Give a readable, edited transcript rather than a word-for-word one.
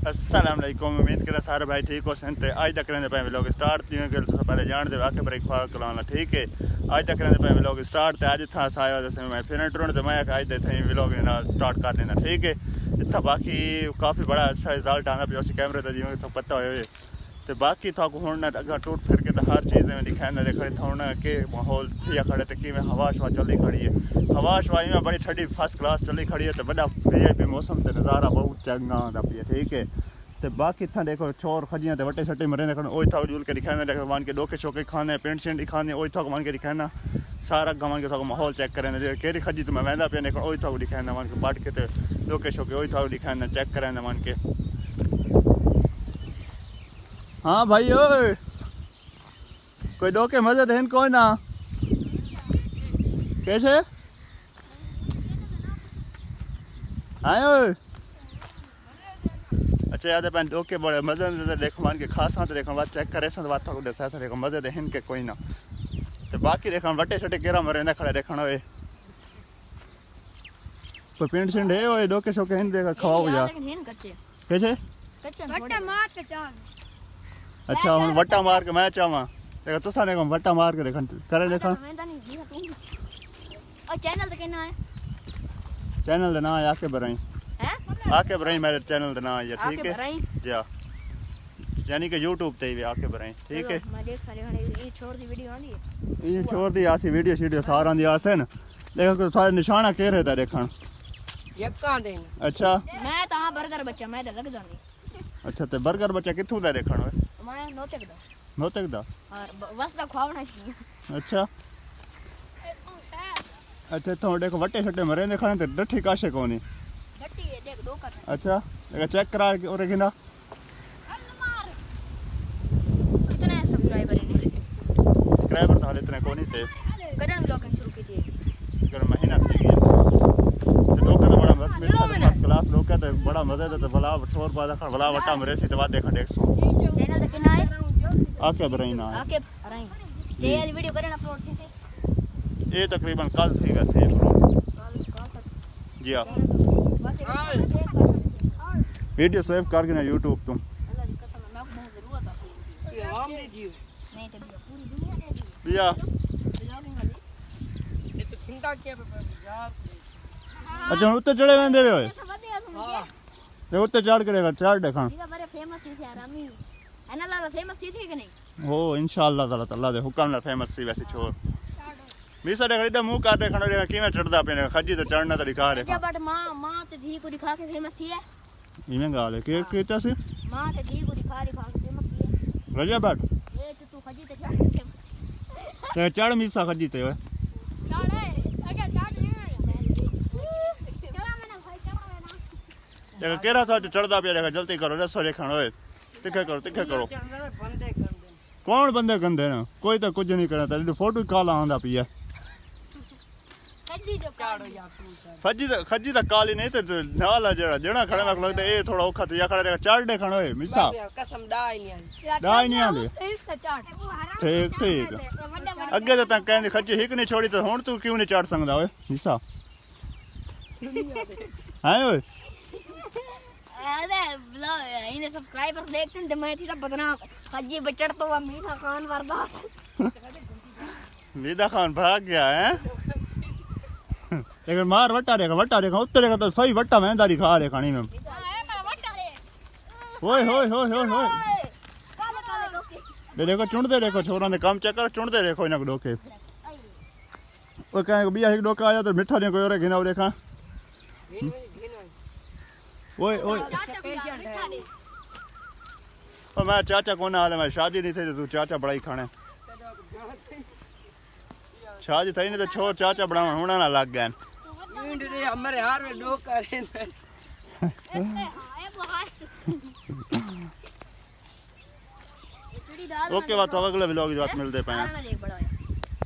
अस्सलाम वालेकुम। उम्मीद करा सारे भाई ठीक हो सन। अज तक करें पे व्लॉग स्टार्ट जिवें पहले जान दे आके ब्रेक फार कलाना ठीक है। अज तक करें पे व्लॉग स्टार्ट अज इतना आया मैं फिर टुरन तो मैं अज इतने व्लॉग स्टार्ट कर देना ठीक है। इतना बाकी काफ़ी बड़ा अच्छा रिजल्ट आना पे उस कैमरे का जिवें तो पता हो तो बाकी था हूँ अगर टूट फिर के तो हर चीज़ में दिखाना देखो इतना के माहौल थिया खड़े तो कि हवा शवा चली खड़ी है। हवा शवा में बड़ी ठंडी फर्स्ट क्लास चली खड़ी है तो बड़ा वीआईपी मौसम से नज़ारा बहुत चंगा आता पे ठीक है। तो बाकी इतना देखो छोर खजियाँ तो वटे शटे मरे देखो ओ था जुल के दिखाना देखो मान के डोके शोके खाने पेंट शेंट खाने ओ था मान के दिखाना सारा गमान के माहौल चेक करें केरी खजी तो मैं वहदा पे देखो ओ था दिखाना मान के बाट के तो डोके शोके ओ था दिखाना चेक करें मान के। हाँ भाई ओए कोई डोके मजे देन कोई ना कैसे आए अच्छा याद है डोके बड़े मजे देखो मान के खासा तो देखो बात चेक करे बात था दसा देखो मजे दे के कोई ना तो बाकी देखो वटे छटे केरा मरे खड़े देखना होए कोई पेंट शेंट है ओए डोके शोके हिन देखा खवाओ यार कैसे अच्छा हम वट्टा मार के मैं चाहवा देखो तुसा ने वट्टा मार के देखन करे देखो और चैनल तो कहना है चैनल का नाम है आके बराई हैं आके बराई मेरे चैनल का नाम है ठीक है जा यानी कि YouTube पे भी आके बराई ठीक है। मैं देख सारे ये छोड़ दी वीडियो आंदी है ये छोड़ दी आसी वीडियो शीडियो सारा दी आसे न देखो सारे निशाना के रहता देखन यक्का देन अच्छा मैं तो हां बर्गर बच्चा मैं तो लग जानी अच्छा ते बर्गर बच्चा किथों दा देखन ओए मैं नोतक दा और बस दा खवावना चाहिए अच्छा अच्छा तो देखो वटे छटे मरे देखा तो डठी काशे कोनी गट्टी है देख दो कर अच्छा देखो चेक करा के और किना कितने सब्सक्राइबर है सब्सक्राइबर तो हाले इतने कोनी थे करण ब्लॉगिंग शुरू की थी अगर महीना थी गया तो लोग तो बड़ा फर्स्ट क्लास लोग का तो बड़ा मजा था तो भला ठोर पा देखा भला वटा मरे सी तो बात देखा 150 चैनल तो किना है आके बराई ना आके अरे ये वीडियो करण अपलोड थी ये तकरीबन कल थी गा सेफ जी हां वीडियो सेव करके ना YouTube तुम अल्लाह की कसम मैं को बहुत जरूरत है ये आम ने जीव नहीं तो पूरी दुनिया है जी बिया ब्लॉगिंग वाली ये तो चिंता के यार अच्छा उत्ते चढ़े वेंदे वे हां देखो उत्ते चढ़ करेगा चढ़ देखा ये बड़े फेमस थी यार अमी है ना लाला फेमस थी कि नहीं हो इंशाल्लाह ताला दे हुक्म ना फेमस सी वैसे छोर मीसा देख इधर मुंह कर देखा देखा किवें चढ़दा पे खजी तो चढ़ना तो दिखा रे बट मां ते धी को दिखा के फेमस थी है इवें गाल है के केता से मां ते धी को दिखा के फेमस थी है रजा बाट ये तो तू खजी ते चढ़ के फेमस ते चढ़ मीसा खजी ते ओए चढ़ है अगर चढ़ नहीं चढ़ा मैंने भाई चढ़ा लेना देखा केरा था चढ़दा पे देखा जल्दी करो रसो देखण ओए तिखे करो बंदे कर दे कौन बंदे गंदे ना कोई तो कुछ नहीं करता फोटो काला आंदा पिया खजी जो चाड़ो या तू खजी दा काली नहीं तो नाल है जड़ा खड़ा में लगता ए थोड़ा औखा तो या खड़ा देखा चढ़ देखण ओए मिसा कसम डाई नहीं आई दाई नहीं आंदे इसका चढ़ ठीक अगे तो तक कहंदी खजी हिक नहीं छोड़ी तो हुन तू क्यों नहीं चढ़ सकदा ओए मिसा हां ओए अरे ब्लॉग इन्हें सब्सक्राइबर देखते हैं तो मैं थी बदनाम खजी बचड़ तो मीठा खान बर्बाद मीदा खान भाग गया है लेकिन मार वट्टा देखा उत्तर देखा तो सही वट्टा महंदा दिखा रे खानी में ओए होए होए होए होए देखो चुनदे देखो छोरा ने काम चेक कर चुनदे देखो इना डोके ओ कहे बिया एक डोका आया तो मिठा ने कोई और घिना देखा ओए ओए ओ मैं चाचा कोन हाल मैं शादी नहीं थी तू चाचा बड़ा ही खाने शादी थई नहीं तो छोर चाचा बनावन होना ना लग गया इंड रे हमारे हार में डो करे ओके बात अगले व्लॉग बात मिलते पे